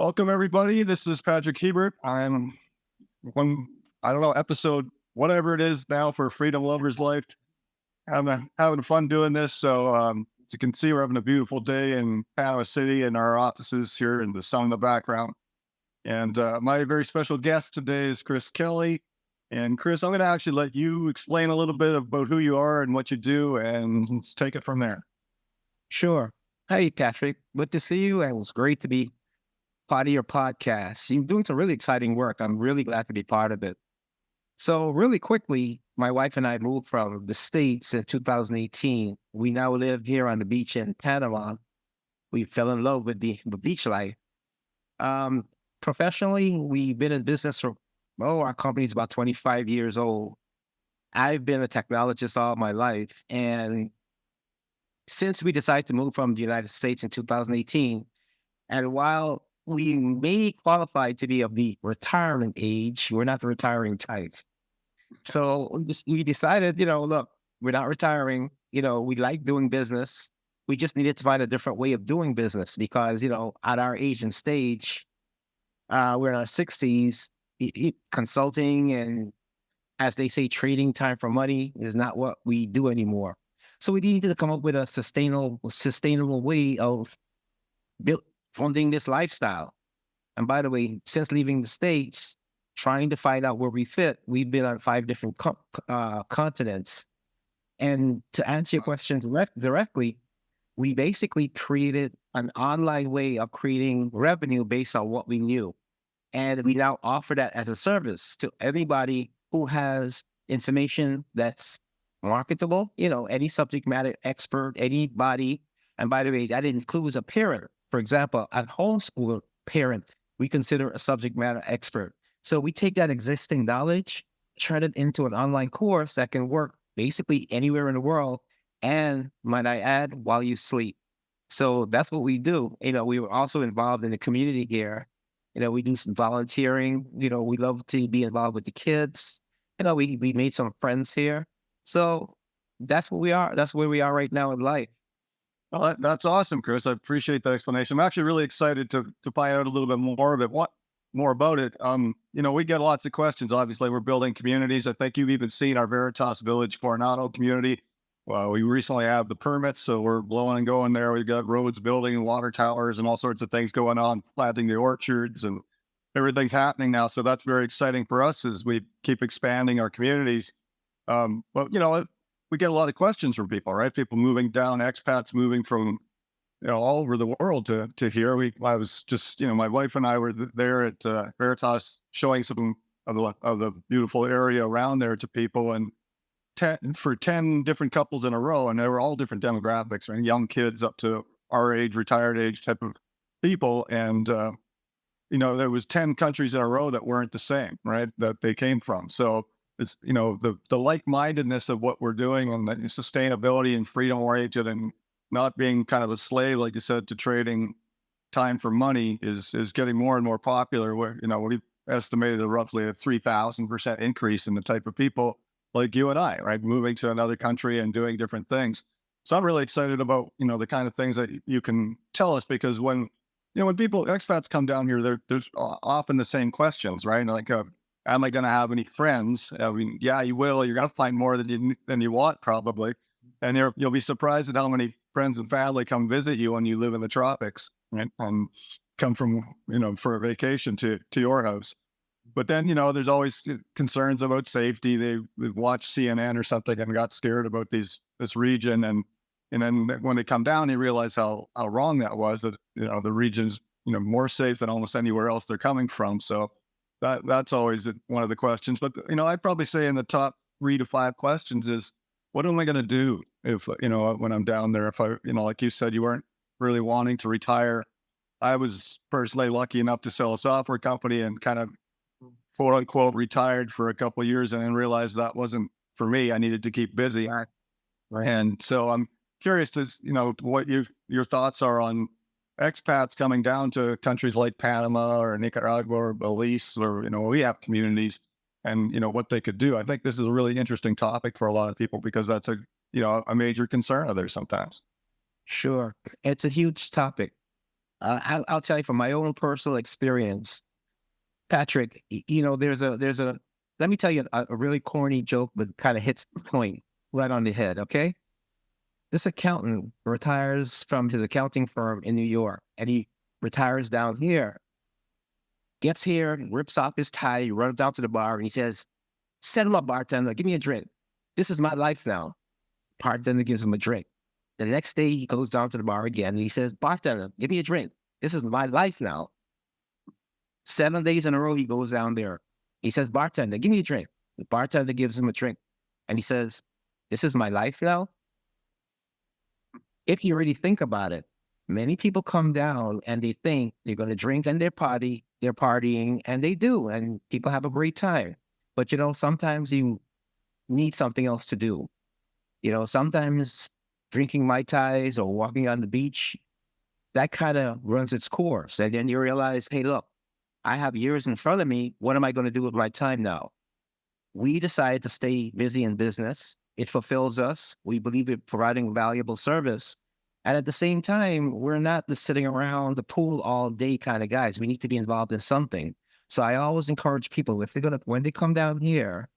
Welcome, everybody. This is Patrick Hebert. I'm I don't know, episode, whatever it is now for Freedom Lovers Life. Having fun doing this. So, as you can see, we're having a beautiful day in Panama City in our offices here in the sun in the background. And my very special guest today is Chris Kelly. And Chris, I'm going to actually let you explain a little bit about who you are and what you do, and let's take it from there. Sure. Hey, Patrick. Good to see you. And it was great to be part of your podcast. You're doing some really exciting work. I'm really glad to be part of it. So, really quickly, my wife and I moved from the States in 2018. We now live here on the beach in Panama. We fell in love with the beach life. Um, Professionally, we've been in business for, our company's about 25 years old. I've been a technologist all my life. And since we decided to move from the United States in 2018, and while we may qualify to be of the retirement age, we're not the retiring types. So we decided, look, we're not retiring. We like doing business. We just needed to find a different way of doing business because, at our age and stage, we're in our 60s. Consulting and, as they say, trading time for money is not what we do anymore. So we needed to come up with a sustainable way of funding this lifestyle. And by the way, since leaving the States, trying to find out where we fit, we've been on 5 different continents. And to answer your question directly, we basically created an online way of creating revenue based on what we knew. And we now offer that as a service to anybody who has information that's marketable, any subject matter expert, anybody. And by the way, that includes a parent. For example, a homeschooler parent, we consider a subject matter expert. So we take that existing knowledge, turn it into an online course that can work basically anywhere in the world. And might I add, while you sleep. So that's what we do. We were also involved in the community here. We do some volunteering. We love to be involved with the kids. We made some friends here. So that's what we are. That's where we are right now in life. Well, that's awesome, Chris. I appreciate that explanation. I'm actually really excited to find out a little bit more of it. What more about it? We get lots of questions. Obviously, we're building communities. I think you've even seen our Veritas Village Coronado community. Well, we recently have the permits, so we're blowing and going there. We've got roads building and water towers and all sorts of things going on, planting the orchards, and everything's happening now. So that's very exciting for us as we keep expanding our communities. But we get a lot of questions from people, right? People moving down, expats moving from all over the world to here. I was just, my wife and I were there at Veritas showing some of the beautiful area around there to people, and 10 different couples in a row, and they were all different demographics, right? Young kids up to our age, retired age type of people, and there was 10 countries in a row that weren't the same, right? That they came from. So it's the like-mindedness of what we're doing, and the sustainability and freedom oriented, and not being kind of a slave, like you said, to trading time for money is getting more and more popular. Where we've estimated roughly a 3,000% increase in the type of people like you and I, right, moving to another country and doing different things. So I'm really excited about the kind of things that you can tell us, because when people, expats, come down here, there's often the same questions, right? Like, am I going to have any friends? I mean, yeah, you will. You're going to find more than you want, probably, and you'll be surprised at how many friends and family come visit you when you live in the tropics, right? And come from for a vacation to your house. But then there's always concerns about safety. They watched CNN or something and got scared about this region, and then when they come down, they realize how wrong that was. That the region's more safe than almost anywhere else they're coming from. So that's always one of the questions. But I'd probably say in the top 3 to 5 questions is, what am I going to do if when I'm down there? If I like you said, you weren't really wanting to retire. I was personally lucky enough to sell a software company and kind of quote unquote retired for a couple of years, and then realized that wasn't for me. I needed to keep busy. Right. And so I'm curious to, what your thoughts are on expats coming down to countries like Panama or Nicaragua or Belize, or, we have communities, and, what they could do. I think this is a really interesting topic for a lot of people, because that's a major concern of theirs sometimes. Sure. It's a huge topic. I'll tell you from my own personal experience, Patrick. Let me tell you a really corny joke, but kind of hits the point right on the head. Okay, this accountant retires from his accounting firm in New York, and he retires down here. Gets here, rips off his tie, runs down to the bar, and he says, "Settle up, bartender. Give me a drink. This is my life now." Bartender gives him a drink. The next day, he goes down to the bar again, and he says, "Bartender, give me a drink. This is my life now." 7 days in a row, he goes down there. He says, "Bartender, give me a drink." The bartender gives him a drink, and he says, "This is my life now." If you really think about it, many people come down and they think they're going to drink and they're partying, and they do, and people have a great time. But sometimes you need something else to do. Sometimes drinking Mai Tais or walking on the beach, that kind of runs its course. And then you realize, hey, look, I have years in front of me. What am I going to do with my time now? We decide to stay busy in business. It fulfills us. We believe in providing valuable service. And at the same time, we're not the sitting around the pool all day kind of guys. We need to be involved in something. So I always encourage people, when they come down here,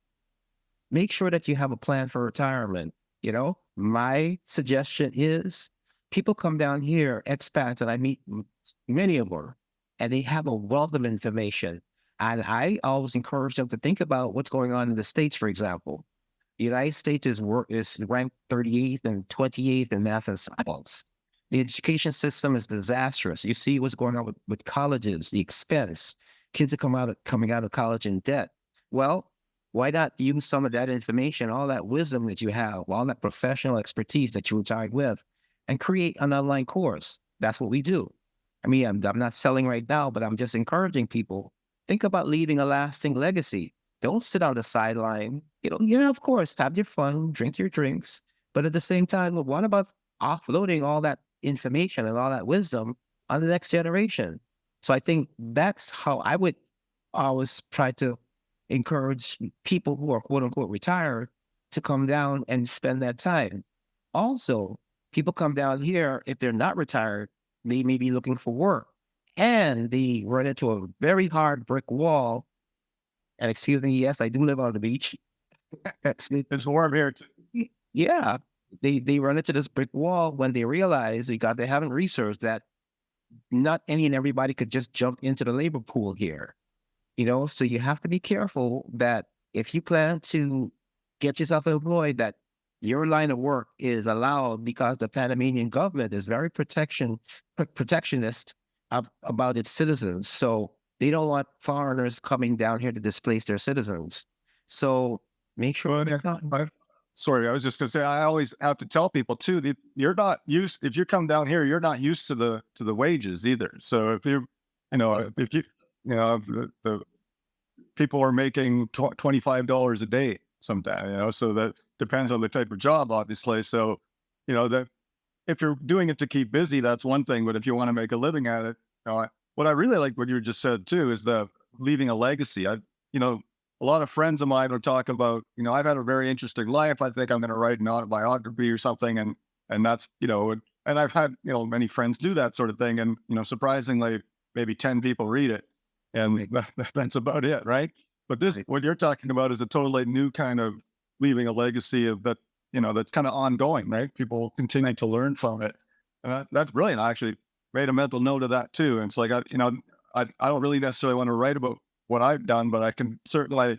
make sure that you have a plan for retirement. My suggestion is people come down here, expats, and I meet many of them, and they have a wealth of information. And I always encourage them to think about what's going on in the States, for example. The United States is ranked 38th and 28th in math and science. The education system is disastrous. You see what's going on with colleges, the expense. Kids are coming out of college in debt. Well, why not use some of that information, all that wisdom that you have, all that professional expertise that you retired with, and create an online course? That's what we do. I mean, I'm not selling right now, but I'm just encouraging people. Think about leaving a lasting legacy. Don't sit on the sideline. Of course, have your fun, drink your drinks. But at the same time, what about offloading all that information and all that wisdom on the next generation? So I think that's how I would always try to encourage people who are quote unquote retired to come down and spend that time. Also, people come down here, if they're not retired, they may be looking for work, and they run into a very hard brick wall. And excuse me, yes, I do live on the beach. It's warm here too. Yeah, they run into this brick wall when they realize they haven't researched that not any and everybody could just jump into the labor pool here. So you have to be careful that if you plan to get yourself employed, that your line of work is allowed, because the Panamanian government is very protectionist about its citizens. So they don't want foreigners coming down here to displace their citizens. So make sure they're not. Sorry, I was just going to say, I always have to tell people too that if you come down here, you're not used to the wages either. So if the people are making $25 a day sometimes, so that depends on the type of job, obviously. So, that if you're doing it to keep busy, that's one thing. But if you want to make a living at it, what I really like what you just said too is the leaving a legacy. A lot of friends of mine are talking about, I've had a very interesting life. I think I'm going to write an autobiography or something. And that's, and I've had, many friends do that sort of thing. And, surprisingly, maybe 10 people read it, and that's about it. Right. But what you're talking about is a totally new kind of leaving a legacy of that, that's kind of ongoing, right? People continue to learn from it. And that's brilliant. I actually made a mental note of that too. And it's like, I don't really necessarily want to write about what I've done, but I can certainly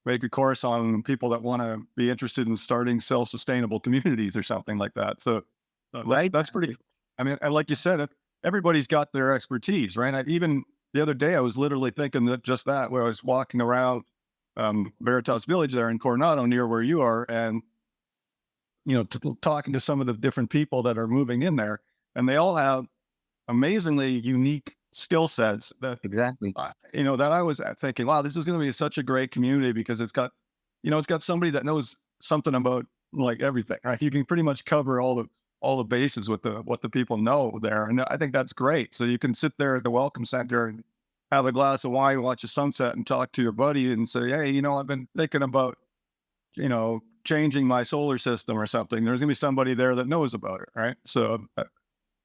make a course on people that want to be interested in starting self-sustainable communities or something like that. So that's pretty, I mean, and like you said, everybody's got their expertise, right? Even the other day, I was literally thinking that where I was walking around Veritas Village there in Coronado, near where you are, and, talking to some of the different people that are moving in there, and they all have amazingly unique skill sets that Exactly. That I was thinking, wow, this is going to be such a great community because it's got somebody that knows something about like everything, right? You can pretty much cover all the bases with what the people know there. And I think that's great. So you can sit there at the Welcome Center and have a glass of wine, watch a sunset, and talk to your buddy and say, hey, I've been thinking about, changing my solar system or something. There's going to be somebody there that knows about it, right? So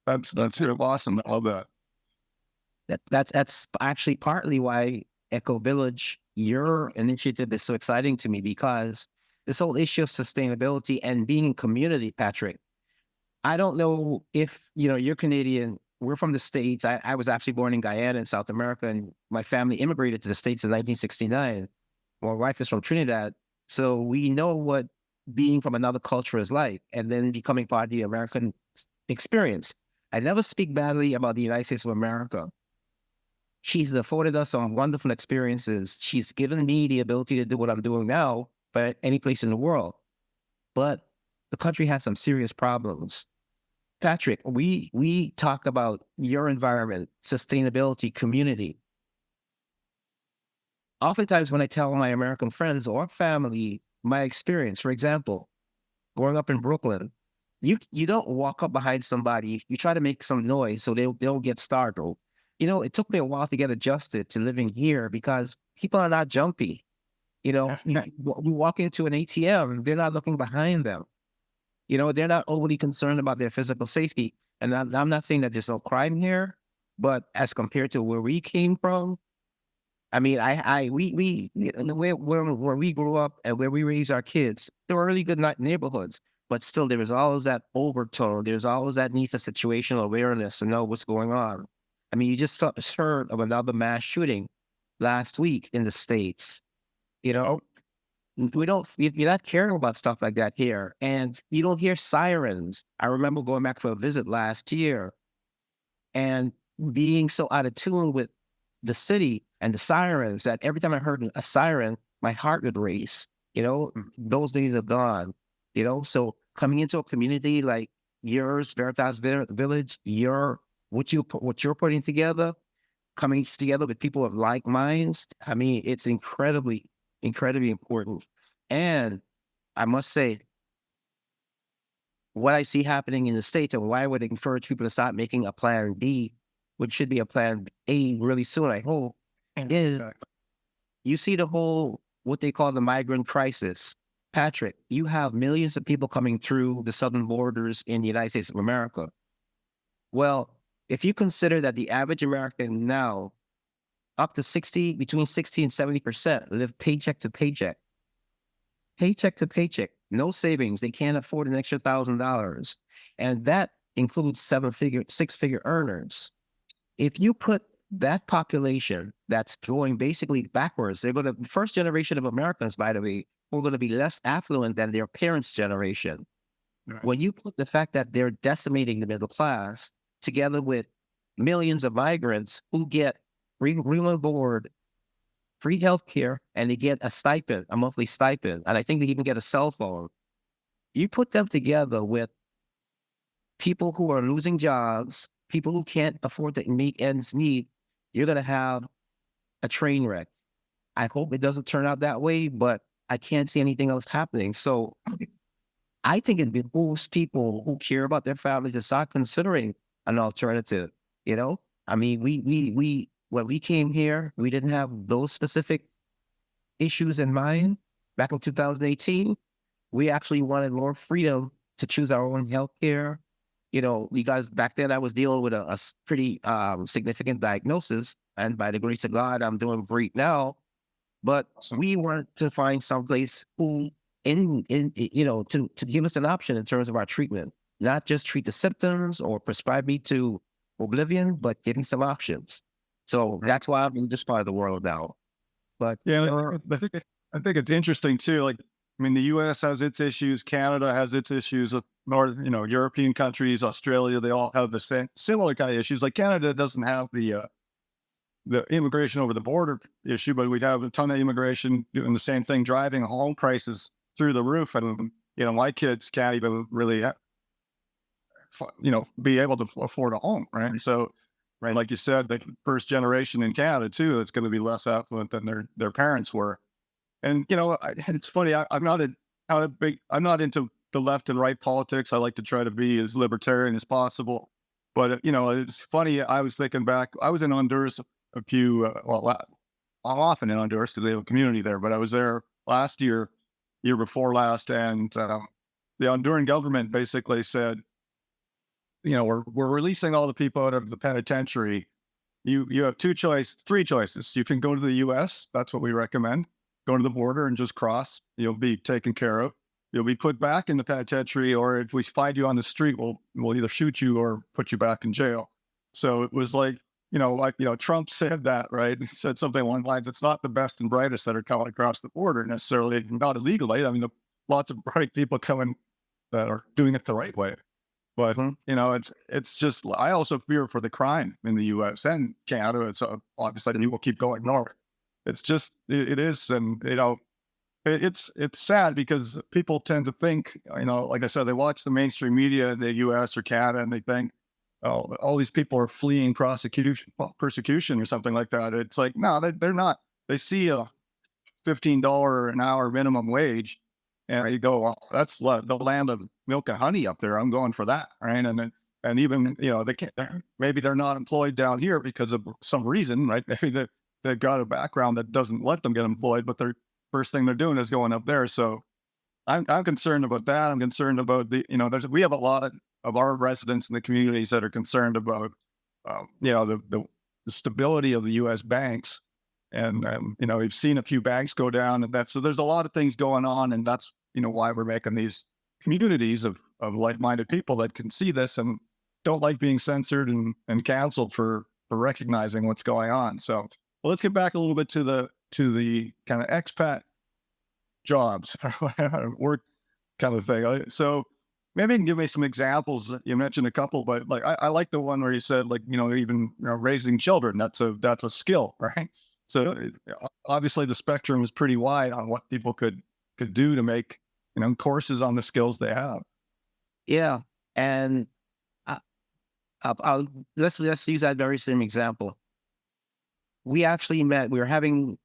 that's awesome. I love that. That's actually partly why Eco Village, your initiative, is so exciting to me, because this whole issue of sustainability and being in community, Patrick. I don't know if you're Canadian. We're from the States. I was actually born in Guyana in South America, and my family immigrated to the States in 1969. My wife is from Trinidad, so we know what being from another culture is like, and then becoming part of the American experience. I never speak badly about the United States of America. She's afforded us some wonderful experiences. She's given me the ability to do what I'm doing now, but any place in the world. But the country has some serious problems. Patrick, we talk about your environment, sustainability, community. Oftentimes when I tell my American friends or family my experience, for example, growing up in Brooklyn, you don't walk up behind somebody, you try to make some noise so they'll get startled. It took me a while to get adjusted to living here because people are not jumpy. You walk into an ATM, they're not looking behind them. They're not overly concerned about their physical safety. And I'm not saying that there's no crime here, but as compared to where we came from, I mean, where we grew up and where we raised our kids, there were really good neighborhoods, but still there was always that overtone. There's always that need for situational awareness to know what's going on. I mean, you just heard of another mass shooting last week in the States. You know, you're not caring about stuff like that here. And you don't hear sirens. I remember going back for a visit last year and being so out of tune with the city and the sirens that every time I heard a siren, my heart would race. Those days are gone. So coming into a community like yours, Veritas Village, what you're putting together, coming together with people of like minds. I mean, it's incredibly, incredibly important. And I must say, what I see happening in the States and why I would encourage people to start making a plan B, which should be a plan A really soon, I hope, is you see the whole, what they call the migrant crisis. Patrick, you have millions of people coming through the southern borders in the United States of America. Well, if you consider that the average American now, up to between 60 and 70% live paycheck to paycheck. Paycheck to paycheck, no savings. They can't afford an extra $1,000. And that includes six-figure earners. If you put that population that's going basically backwards, the first generation of Americans, by the way, are going to be less affluent than their parents' generation. Right. When you put the fact that they're decimating the middle class together with millions of migrants who get room and board, free healthcare, and they get a monthly stipend, and I think they even get a cell phone. You put them together with people who are losing jobs, people who can't afford to make ends meet, you're going to have a train wreck. I hope it doesn't turn out that way, but I can't see anything else happening. So I think it behooves people who care about their family to start considering an alternative. I mean, we when we came here, we didn't have those specific issues in mind. Back in 2018, we actually wanted more freedom to choose our own healthcare. Because back then I was dealing with a pretty significant diagnosis, and by the grace of God, I'm doing great now. But we wanted to find someplace to give us an option in terms of our treatment, not just treat the symptoms or prescribe me to oblivion, but give me some options. So that's why I'm in this part of the world now. But yeah, I think it's interesting too. Like, I mean, the U.S. has its issues, Canada has its issues, European countries, Australia, they all have the similar kind of issues. Like Canada doesn't have the immigration over the border issue, but we'd have a ton of immigration doing the same thing, driving home prices through the roof. And, my kids can't even really, be able to afford a home. Right. So, right, like you said, the first generation in Canada too, it's going to be less affluent than their parents were. And, it's funny. I'm not into the left and right politics. I like to try to be as libertarian as possible. But, it's funny. I was thinking back, I was in Honduras I'm often in Honduras because they have a community there, but I was there last year before last. And the Honduran government basically said, we're releasing all the people out of the penitentiary, you have three choices. You can go to the U.S. That's what we recommend. Go to the border and just cross. You'll be taken care of. You'll be put back in the penitentiary, or if we find you on the street, we'll either shoot you or put you back in jail. So it was like, Trump said that, right? He said something along the lines, it's not the best and brightest that are coming across the border necessarily, not illegally. I mean, lots of bright people coming that are doing it the right way. But it's just, I also fear for the crime in the U.S. and Canada. It's obviously we will keep going north. It's just it is, and it's sad because people tend to think, like I said, they watch the mainstream media in the U.S. or Canada, and they think, oh, all these people are fleeing persecution or something like that. It's like, no, they're not. They see a $15 an hour minimum wage, and you go, well, that's the land of milk and honey up there. I'm going for that, right? And even they can't. Maybe they're not employed down here because of some reason, right? Maybe they've got a background that doesn't let them get employed, but their first thing they're doing is going up there. So I'm concerned about that. I'm concerned about we have a lot of our residents in the communities that are concerned about the stability of the U.S. banks. And, we've seen a few banks go down and so there's a lot of things going on. And that's, why we're making these communities of like-minded people that can see this and don't like being censored and canceled for recognizing what's going on. So let's get back a little bit to the kind of expat jobs, work kind of thing. So maybe you can give me some examples. You mentioned a couple, but like, I like the one where you said, like, even raising children, that's a skill, right? So obviously the spectrum is pretty wide on what people could do to make, courses on the skills they have. Yeah. And let's use that very same example. We actually met, we were having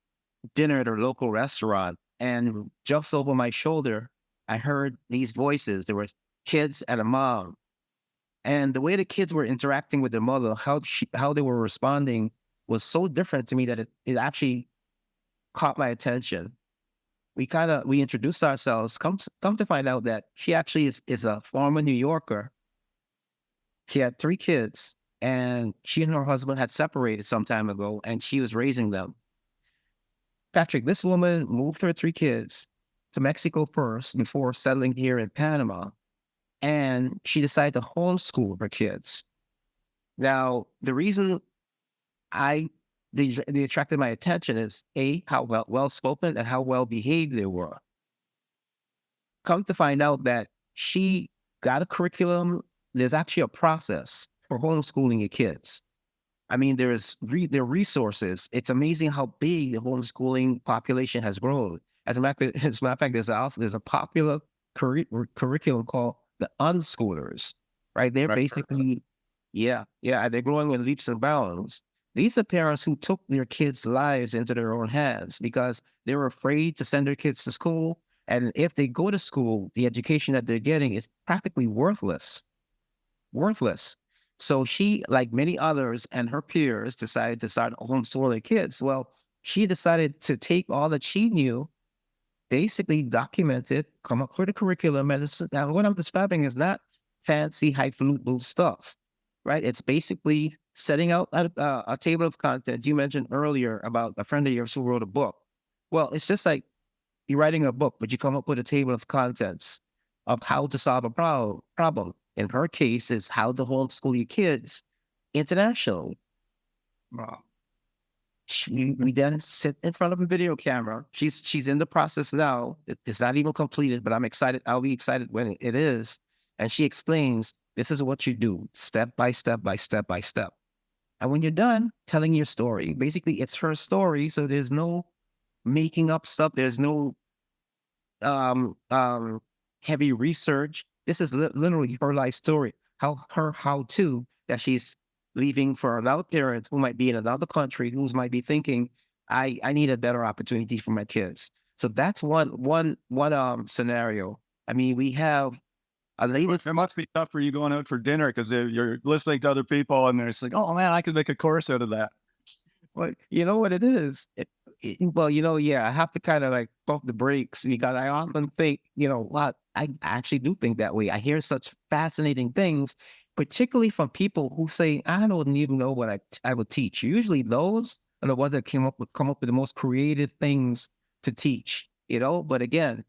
dinner at a local restaurant, and just over my shoulder, I heard these voices. There were kids and a mom. And the way the kids were interacting with their mother, how they were responding was so different to me that it actually caught my attention. We introduced ourselves, come to find out that she actually is a former New Yorker. She had 3 kids, and she and her husband had separated some time ago, and she was raising them. Patrick, this woman moved her 3 kids to Mexico first before settling here in Panama, and she decided to homeschool her kids. Now, the reason they attracted my attention is how well spoken and how well behaved they were. Come to find out that she got a curriculum. There's actually a process for homeschooling your kids. I mean, there are resources. It's amazing how big the homeschooling population has grown. As a matter of fact, there's a popular curriculum called the unschoolers, right? They're basically, they're growing in leaps and bounds. These are parents who took their kids' lives into their own hands because they were afraid to send their kids to school. And if they go to school, the education that they're getting is practically worthless. So she, like many others and her peers, decided to start homeschooling their kids. Well, she decided to take all that she knew, basically document it, come up with a curriculum. And what I'm describing is not fancy, highfalutin stuff, right? It's basically setting out a table of content. You mentioned earlier about a friend of yours who wrote a book. Well, it's just like you're writing a book, but you come up with a table of contents of how to solve a problem. In her case, is how to homeschool your kids internationally. Wow. We then sit in front of a video camera. She's in the process now. It's not even completed, but I'm excited. I'll be excited when it is. And she explains, this is what you do, step by step by step by step. And when you're done telling your story, basically it's her story. So there's no making up stuff. There's no heavy research. This is literally her life story. How-to that she's leaving for another parent who might be in another country, who might be thinking, I need a better opportunity for my kids. So that's one scenario. I mean, we have a lady. It must be tough for you going out for dinner because you're listening to other people and they're just like, oh man, I could make a course out of that. Well, you know what it is? I have to kind of like pump the brakes because I often think, what I actually do think that way. I hear such fascinating things, particularly from people who say, I don't even know what I would teach. Usually those are the ones that come up with the most creative things to teach, but again,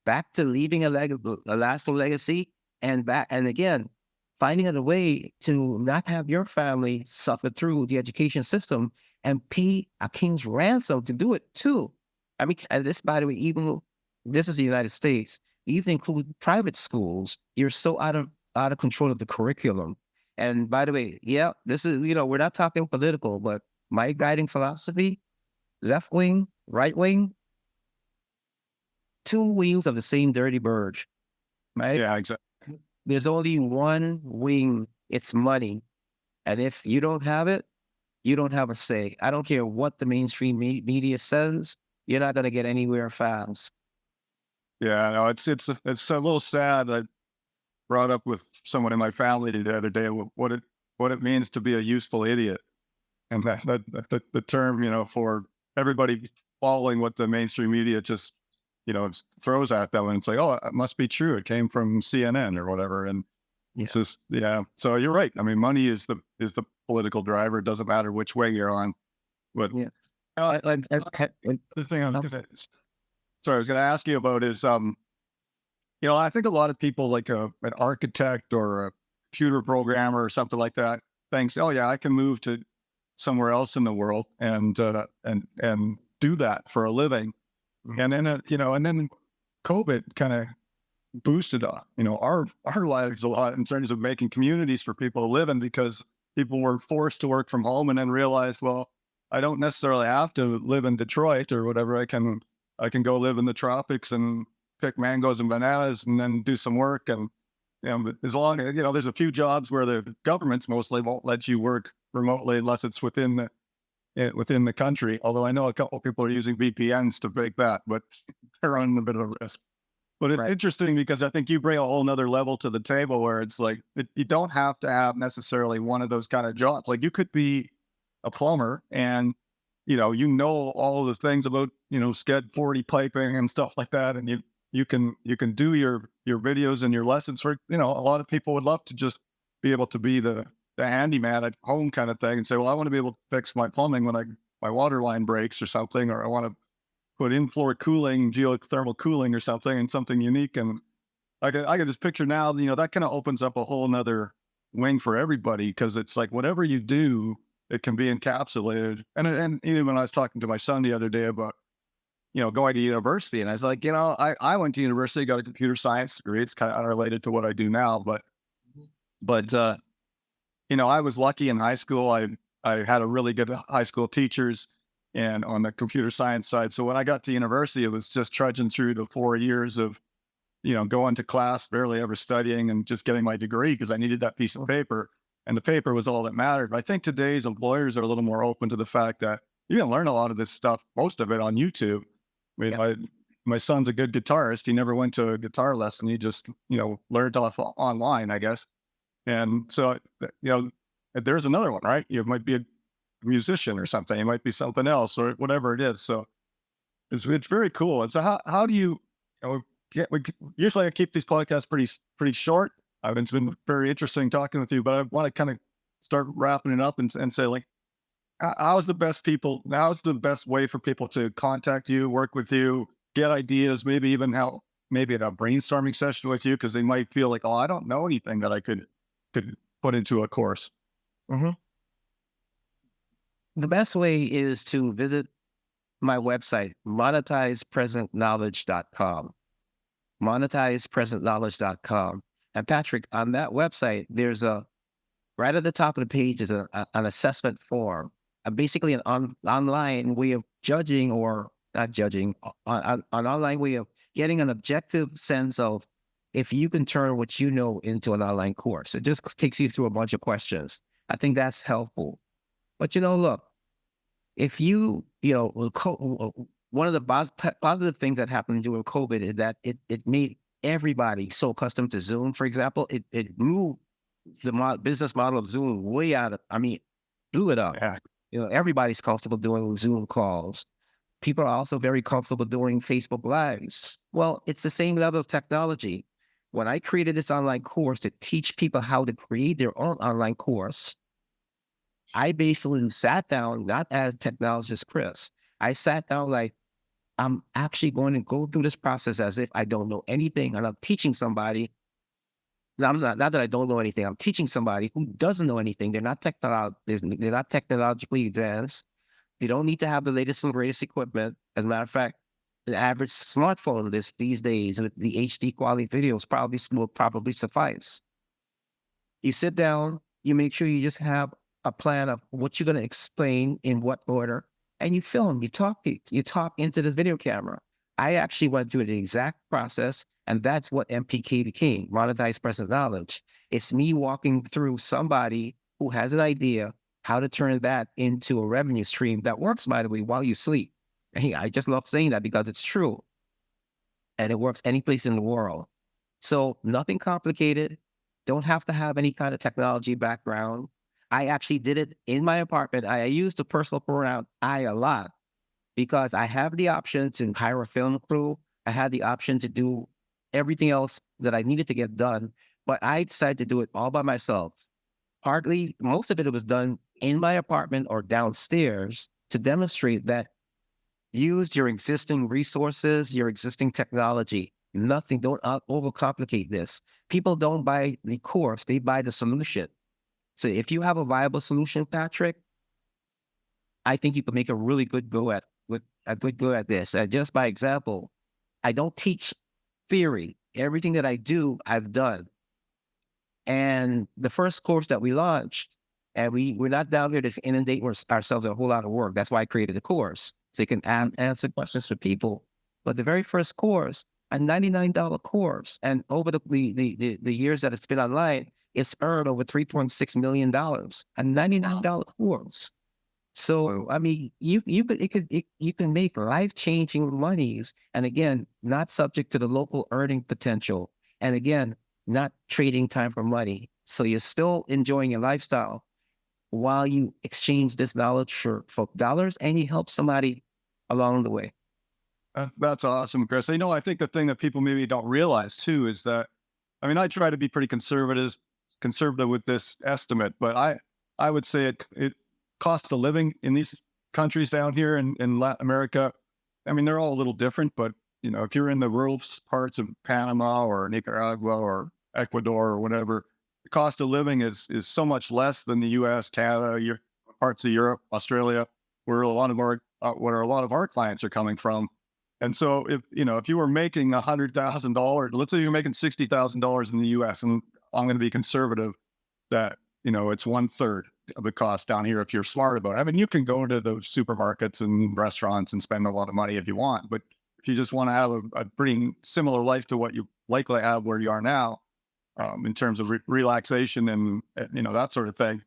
back to leaving a lasting legacy, and again, finding a way to not have your family suffer through the education system and pay a king's ransom to do it too. I mean, and this, by the way, even this is the United States, even include private schools. You're so out of control of the curriculum. And by the way, yeah, this is, we're not talking political, but my guiding philosophy, left wing, right wing, two wings of the same dirty bird, right? Yeah, exactly. There's only one wing, it's money. And if you don't have it, you don't have a say. I don't care what the mainstream media says, you're not going to get anywhere fast. Yeah, no, it's a little sad. I brought up with someone in my family the other day what it means to be a useful idiot, and the term, for everybody following what the mainstream media just throws at them, and it's like, oh, it must be true. It came from CNN or whatever, and it's just, yeah. So you're right. I mean, money is the political driver. It doesn't matter which way you're on. But Yeah. the thing I was going to ask you about is, I think a lot of people, like an architect or a computer programmer or something like that, thinks, oh yeah, I can move to somewhere else in the world and do that for a living. And then and then COVID kind of boosted our lives a lot in terms of making communities for people to live in, because people were forced to work from home and then realized, well, I don't necessarily have to live in Detroit or whatever. I can go live in the tropics and pick mangoes and bananas and then do some work. And as long as there's a few jobs where the governments mostly won't let you work remotely unless it's within the country. Although I know a couple of people are using VPNs to fake that, but they're running a bit of a risk. But it's interesting because I think you bring a whole nother level to the table where it's like, you don't have to have necessarily one of those kind of jobs. Like, you could be a plumber and, all the things about, SCED 40 piping and stuff like that. And you can do your videos and your lessons for, a lot of people would love to just be able to be the handyman at home kind of thing and say, well, I want to be able to fix my plumbing when my water line breaks or something, or I want to put in-floor cooling, geothermal cooling or something, and something unique. And I can just picture now, that kind of opens up a whole nother wing for everybody, because it's like, whatever you do, it can be encapsulated. And even when I was talking to my son the other day about, going to university, and I was like, I went to university, got a computer science degree. It's kind of unrelated to what I do now, but I was lucky in high school. I had a really good high school teachers and on the computer science side. So when I got to university, it was just trudging through the 4 years of, going to class, barely ever studying, and just getting my degree because I needed that piece of paper. And the paper was all that mattered. But I think today's employers are a little more open to the fact that you can learn a lot of this stuff, most of it on YouTube. I mean, my son's a good guitarist. He never went to a guitar lesson. He just, learned off online, I guess. And so, there's another one, right? You might be a musician or something. It might be something else or whatever it is. So it's very cool. And so how do you, usually I keep these podcasts pretty short. It's been very interesting talking with you, but I want to kind of start wrapping it up and say, like, how's the best way for people to contact you, work with you, get ideas, maybe even maybe at a brainstorming session with you, because they might feel like, oh, I don't know anything that I could put into a course. Mm-hmm. The best way is to visit my website, monetizepresentknowledge.com. monetizepresentknowledge.com. And Patrick, on that website, there's right at the top of the page is an assessment form, basically an online way of judging, or not judging, an online way of getting an objective sense of if you can turn what you know into an online course. It just takes you through a bunch of questions. I think that's helpful. But, look, if one of the positive things that happened during COVID is that it made everybody so accustomed to Zoom, for example. It blew the business model of Zoom way out of, blew it up. Yeah. Everybody's comfortable doing Zoom calls. People are also very comfortable doing Facebook Lives. Well, it's the same level of technology. when I created this online course to teach people how to create their own online course, I basically sat down, not as technologist Chris. I sat down like, I'm actually going to go through this process as if I don't know anything, and I'm teaching somebody. Now, I'm not that I don't know anything. I'm teaching somebody who doesn't know anything. They're not technologically advanced. They don't need to have the latest and greatest equipment. As a matter of fact, the average smartphone these days with the HD quality videos will probably suffice. You sit down, you make sure you just have a plan of what you're going to explain in what order, and you film, you talk into this video camera. I actually went through the exact process, and that's what MPK became, monetized present knowledge. It's me walking through somebody who has an idea how to turn that into a revenue stream that works, by the way, while you sleep. Hey, I just love saying that because it's true. And it works any place in the world. So nothing complicated. Don't have to have any kind of technology background. I actually did it in my apartment. I used the personal pronoun I a lot because I have the option to hire a film crew. I had the option to do everything else that I needed to get done, but I decided to do it all by myself. Partly, most of it was done in my apartment or downstairs to demonstrate that use your existing resources, your existing technology. Nothing, don't overcomplicate this. People don't buy the course, they buy the solution. So if you have a viable solution, Patrick, I think you can make a really good go at this. Just by example, I don't teach theory. Everything that I do, I've done. And the first course that we launched, and we're not down here to inundate ourselves with a whole lot of work. That's why I created the course, so you can answer questions for people. But the very first course, a $99 course, and over the years that it's been online, it's earned over $3.6 million. A $99 course. So I mean, you can make life-changing monies, and again, not subject to the local earning potential, and again, not trading time for money. So you're still enjoying your lifestyle while you exchange this knowledge for dollars, and you help somebody along the way. That's awesome, Chris. I think the thing that people maybe don't realize too is that, I mean, I try to be pretty conservative with this estimate, but I would say it cost of living in these countries down here in Latin America. I mean, they're all a little different, but if you're in the rural parts of Panama or Nicaragua or Ecuador or whatever, the cost of living is so much less than the U.S., Canada, parts of Europe, Australia, where a lot of our clients are coming from. And so if you were making $100,000, let's say you're making $60,000 in the U.S., and I'm going to be conservative that it's 1/3 of the cost down here if you're smart about it. I mean, you can go to those supermarkets and restaurants and spend a lot of money if you want, but if you just want to have a pretty similar life to what you likely have where you are now, in terms of relaxation and that sort of thing,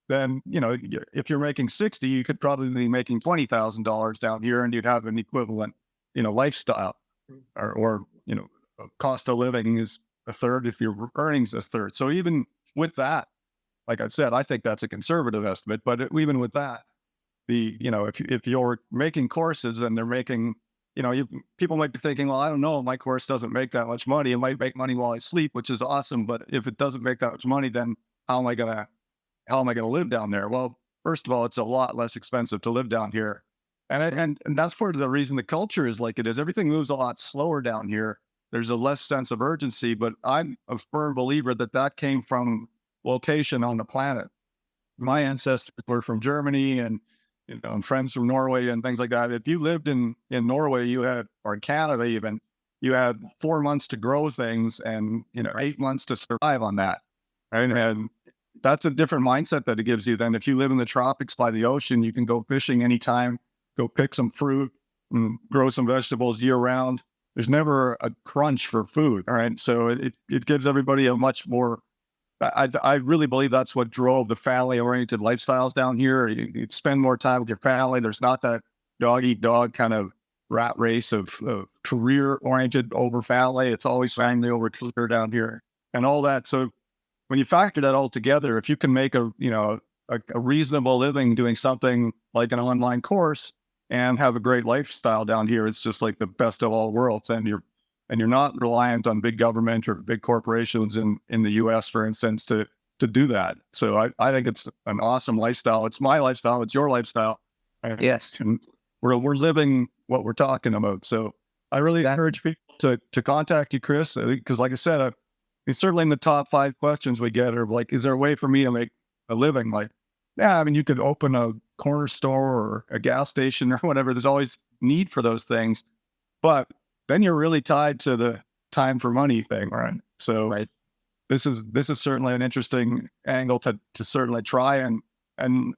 then if you're making 60, you could probably be making $20,000 down here, and you'd have an equivalent lifestyle, or cost of living is 1/3 if your earnings 1/3. So even with that, like I said, I think that's a conservative estimate. But even with that, if you're making courses and they're making, people might be thinking, well, I don't know, my course doesn't make that much money. It might make money while I sleep, which is awesome. But if it doesn't make that much money, then how am I gonna live down there? Well, first of all, it's a lot less expensive to live down here. And that's part of the reason the culture is like it is. Everything moves a lot slower down here. There's a less sense of urgency, but I'm a firm believer that came from location on the planet. My ancestors were from Germany, and and friends from Norway and things like that. If you lived in Norway, or in Canada even, you had 4 months to grow things and 8 months to survive on that. Right? And that's a different mindset that it gives you than if you live in the tropics by the ocean. You can go fishing anytime, go pick some fruit and grow some vegetables year round. There's never a crunch for food. All right. So it gives everybody a much more, I really believe that's what drove the family-oriented lifestyles down here. You spend more time with your family. There's not that dog-eat-dog kind of rat race of career-oriented over family. It's always family over career down here and all that. So when you factor that all together, if you can make a reasonable living doing something like an online course and have a great lifestyle down here, it's just like the best of all worlds. And and you're not reliant on big government or big corporations in the US, for instance, to do that. So I think it's an awesome lifestyle. It's my lifestyle. It's your lifestyle. Yes. And we're living what we're talking about. So I really encourage people to contact you, Chris, because like I said, it's certainly in the top 5 questions we get are like, is there a way for me to make a living? Like, yeah, I mean, you could open a corner store or a gas station or whatever. There's always need for those things, but then you're really tied to the time for money thing, right? So Right. this is certainly an interesting angle to certainly try, and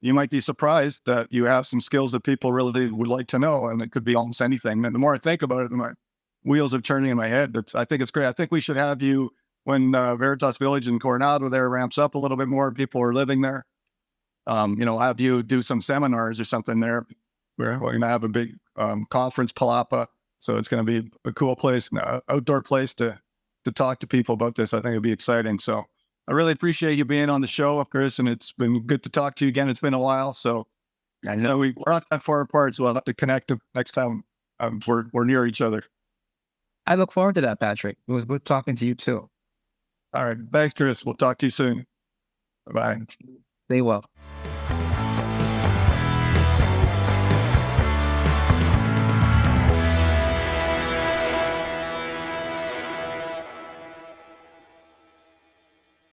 you might be surprised that you have some skills that people really would like to know, and it could be almost anything. And the more I think about it, the more wheels are turning in my head. I think it's great. I think we should have you when Veritas Village in Coronado there ramps up a little bit more. People are living there. Have you do some seminars or something there. We're going to have a big conference, Palapa. So it's going to be a cool place, an outdoor place to talk to people about this. I think it'd be exciting. So I really appreciate you being on the show, Chris, and it's been good to talk to you again. It's been a while. So I know we're not that far apart, so we'll have to connect next time we're near each other. I look forward to that, Patrick. It was good talking to you too. All right. Thanks, Chris. We'll talk to you soon. Bye. Stay well.